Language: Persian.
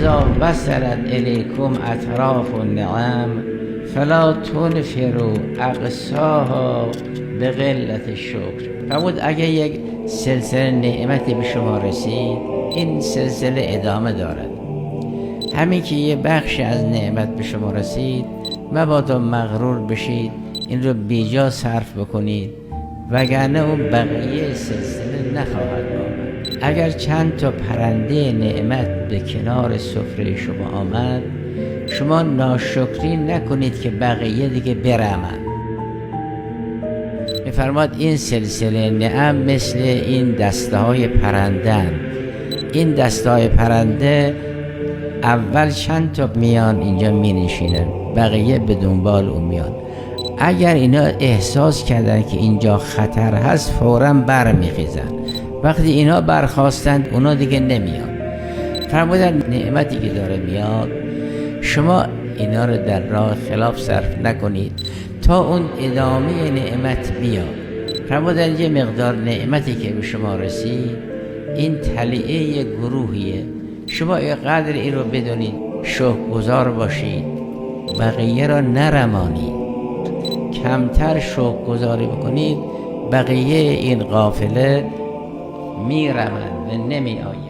اذا وصلت الیکم اطراف النعم فلا تنفروا اقصاها به قلت شکر. فرمود اگه یک سلسله نعمتی به شما رسید، این سلسله ادامه دارد. همین که یه بخشی از نعمت به شما رسید، مبادا مغرور بشید، این رو بیجا صرف بکنید، وگرنه اون بقیه سلسله نخواهد آمد. اگر چند تا پرنده نعمت به کنار سفره شما آمد، شما ناشکری نکنید که بقیه دیگه برمند. می‌فرماد این سلسله نعم مثل این دسته های پرنده. این دسته های پرنده اول چند تا میان اینجا می نشینن، بقیه به دنبال اون میان. اگر اینا احساس کردن که اینجا خطر هست، فوراً برمیخیزن. وقتی اینا برخواستند، اونا دیگه نمیان. فرمودن نعمتی که داره میاد، شما اینا رو در راه خلاف صرف نکنید تا اون ادامه نعمت بیاد. فرمودن یه مقدار نعمتی که به شما رسید، این طلیعه یک گروهیه، شما یه قدر این رو بدونید، شکرگزار باشید، بقیه را نرمانید. کمتر شکرگزاری بکنید، بقیه این قافله میرمند و نمی آید.